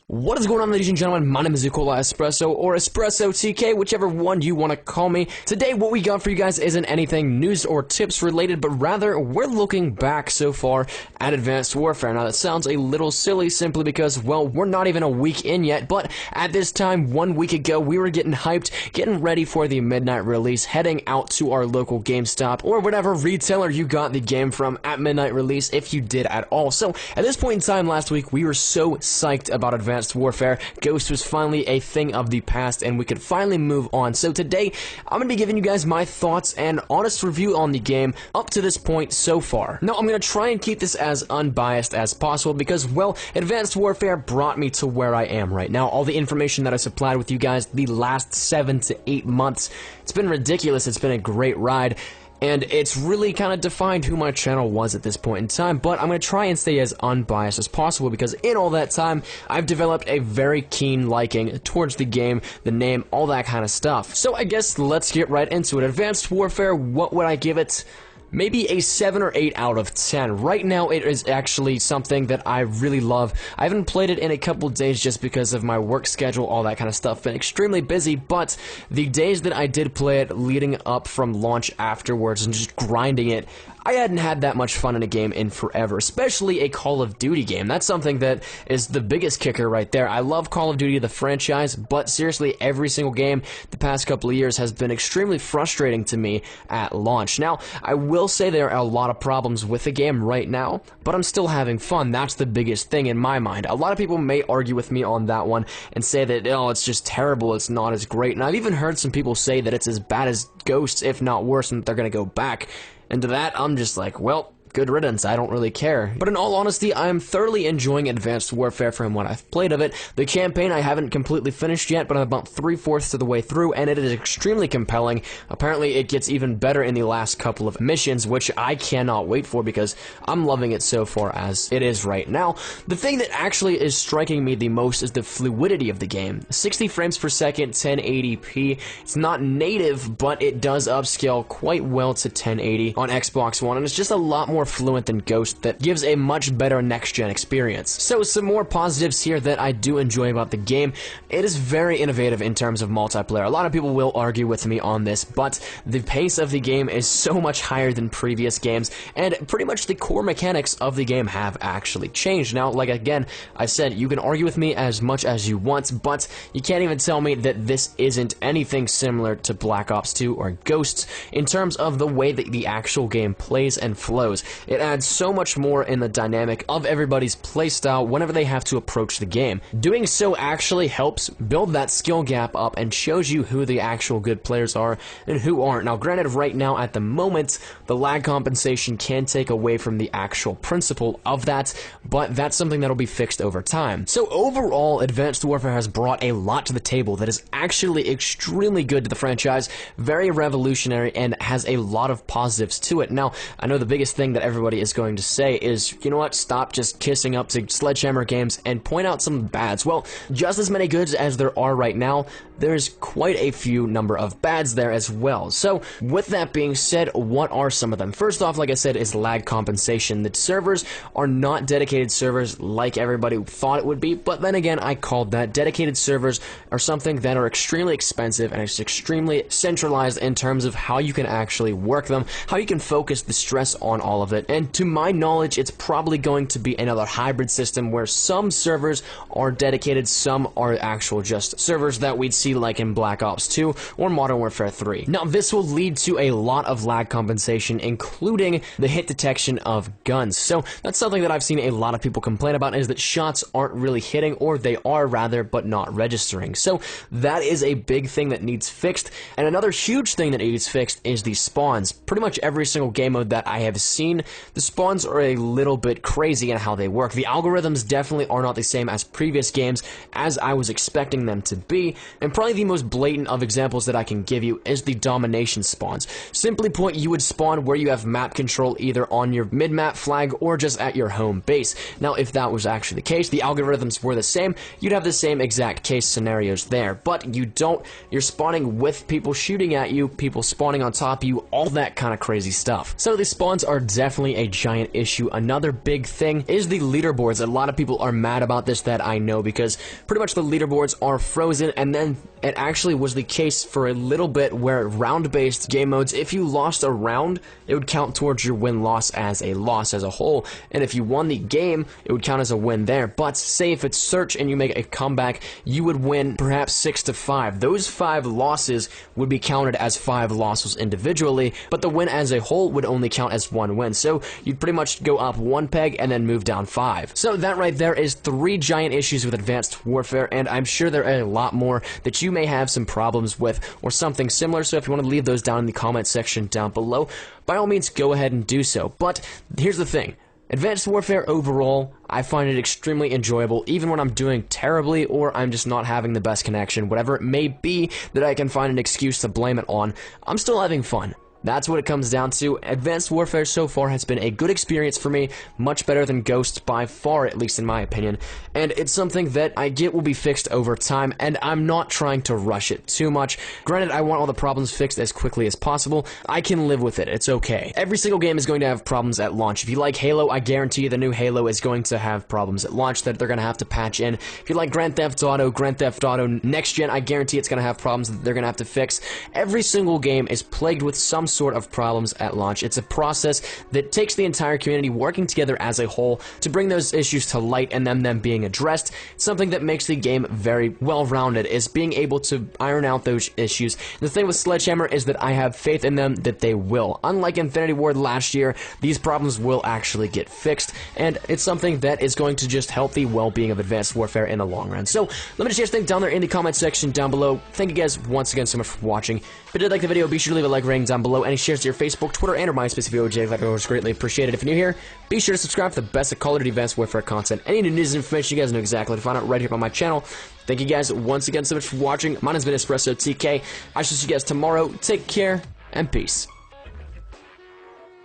What is going on, ladies and gentlemen? My name is Nicola Espresso, or Espresso TK, whichever one you want to call me. Today, what we got for you guys isn't anything news or tips related, but rather, we're looking back so far at Advanced Warfare. Now, that sounds a little silly simply because, well, we're not even a week in yet, but at this time, 1 week ago, we were getting hyped, getting ready for the midnight release, heading out to our local GameStop, or whatever retailer you got the game from at midnight release, if you did at all. So, at this point in time last week, we were so psyched about Advanced Warfare. Ghost was finally a thing of the past, and we could finally move on. So today, I'm going to be giving you guys my thoughts and honest review on the game up to this point so far. Now, I'm going to try and keep this as unbiased as possible because, well, Advanced Warfare brought me to where I am right now. All the information that I supplied with you guys the last 7 to 8 months, it's been ridiculous. It's been a great ride. And it's really kind of defined who my channel was at this point in time, but I'm going to try and stay as unbiased as possible because in all that time, I've developed a very keen liking towards the game, the name, all that kind of stuff. So I guess let's get right into it. Advanced Warfare, what would I give it? Maybe a 7 or 8 out of 10. Right now, it is actually something that I really love. I haven't played it in a couple days just because of my work schedule, all that kind of stuff. Been extremely busy, but the days that I did play it leading up from launch afterwards and just grinding it, I hadn't had that much fun in a game in forever, especially a Call of Duty game. That's something that is the biggest kicker right there. I love Call of Duty, the franchise, but seriously, every single game the past couple of years has been extremely frustrating to me at launch. Now, I will say there are a lot of problems with the game right now, but I'm still having fun. That's the biggest thing in my mind. A lot of people may argue with me on that one and say that, oh, it's just terrible, it's not as great, and I've even heard some people say that it's as bad as Ghosts, if not worse, and that they're gonna go back. And to that, I'm just like, well, good riddance, I don't really care. But in all honesty, I am thoroughly enjoying Advanced Warfare from what I've played of it. The campaign I haven't completely finished yet, but I'm about 3/4 of the way through, and it is extremely compelling. Apparently, it gets even better in the last couple of missions, which I cannot wait for because I'm loving it so far as it is right now. The thing that actually is striking me the most is the fluidity of the game. 60 frames per second, 1080p. It's not native, but it does upscale quite well to 1080 on Xbox One, and it's just a lot more fluent than Ghost that gives a much better next-gen experience. So some more positives here that I do enjoy about the game. It is very innovative in terms of multiplayer. A lot of people will argue with me on this, but the pace of the game is so much higher than previous games, and pretty much the core mechanics of the game have actually changed. Now, like again, I said, you can argue with me as much as you want, but you can't even tell me that this isn't anything similar to Black Ops 2 or Ghosts in terms of the way that the actual game plays and flows. It adds so much more in the dynamic of everybody's playstyle whenever they have to approach the game. Doing so actually helps build that skill gap up and shows you who the actual good players are and who aren't. Now, granted, right now, at the moment, the lag compensation can take away from the actual principle of that, but that's something that'll be fixed over time. So overall, Advanced Warfare has brought a lot to the table that is actually extremely good to the franchise, very revolutionary, and has a lot of positives to it. Now, I know the biggest thing that everybody is going to say is, you know what, stop just kissing up to Sledgehammer games and point out some bads. Well, just as many goods as there are right now, there's quite a few number of bads there as well. So, with that being said, what are some of them? First off, like I said, is lag compensation. The servers are not dedicated servers like everybody thought it would be, but then again, I called that. Dedicated servers are something that are extremely expensive and it's extremely centralized in terms of how you can actually work them, how you can focus the stress on all of it. And to my knowledge, it's probably going to be another hybrid system where some servers are dedicated, some are actual just servers that we'd see like in Black Ops 2 or Modern Warfare 3. Now, this will lead to a lot of lag compensation, including the hit detection of guns. So that's something that I've seen a lot of people complain about, is that shots aren't really hitting, or they are rather, but not registering. So that is a big thing that needs fixed. And another huge thing that needs fixed is the spawns. Pretty much every single game mode that I have seen, the spawns are a little bit crazy in how they work. The algorithms definitely are not the same as previous games as I was expecting them to be, and probably the most blatant of examples that I can give you is the domination spawns. Simply put, you would spawn where you have map control, either on your mid-map flag or just at your home base. Now, if that was actually the case, the algorithms were the same, you'd have the same exact case scenarios there, but you don't. You're spawning with people shooting at you, people spawning on top of you, all that kind of crazy stuff. So the spawns are definitely definitely a giant issue. Another big thing is the leaderboards. A lot of people are mad about this, that I know, because pretty much the leaderboards are frozen, and then it actually was the case for a little bit where round-based game modes, if you lost a round, it would count towards your win-loss as a loss as a whole, and if you won the game, it would count as a win there. But say if it's search and you make a comeback, you would win perhaps 6-5. Those 5 losses would be counted as 5 losses individually, but the win as a whole would only count as 1 win. So you'd pretty much go up 1 peg and then move down 5. So that right there is 3 giant issues with Advanced Warfare, and I'm sure there are a lot more that you may have some problems with or something similar. So if you want to leave those down in the comment section down below, by all means go ahead and do so. But here's the thing. Advanced Warfare overall, I find it extremely enjoyable, even when I'm doing terribly or I'm just not having the best connection, whatever it may be that I can find an excuse to blame it on, I'm still having fun. That's what it comes down to. Advanced Warfare so far has been a good experience for me, much better than Ghost by far, at least in my opinion, and it's something that I get will be fixed over time, and I'm not trying to rush it too much. Granted, I want all the problems fixed as quickly as possible. I can live with it. It's okay. Every single game is going to have problems at launch. If you like Halo, I guarantee you the new Halo is going to have problems at launch that they're going to have to patch in. If you like Grand Theft Auto Next Gen, I guarantee it's going to have problems that they're going to have to fix. Every single game is plagued with some sort of problems at launch. It's a process that takes the entire community working together as a whole to bring those issues to light and them being addressed. It's something that makes the game very well-rounded, is being able to iron out those issues. The thing with Sledgehammer is that I have faith in them that they will. Unlike Infinity Ward last year, these problems will actually get fixed, and it's something that is going to just help the well-being of Advanced Warfare in the long run. So, let me just guys think down there in the comment section down below. Thank you guys once again so much for watching. If you did like the video, be sure to leave a like rating down below. Any shares to your Facebook, Twitter, and or MySpace if you OJ, that was greatly appreciated. If you're new here, be sure to subscribe for the best of Call of Duty Advanced Warfare content. Any new news and information, you guys know exactly what to find out right here on my channel. Thank you guys once again so much for watching. My name's been Espresso TK. I shall see you guys tomorrow. Take care, and peace.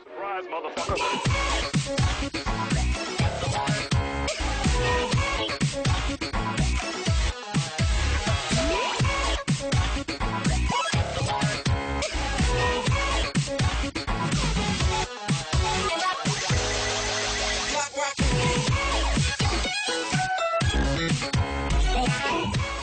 Surprise, motherfucker.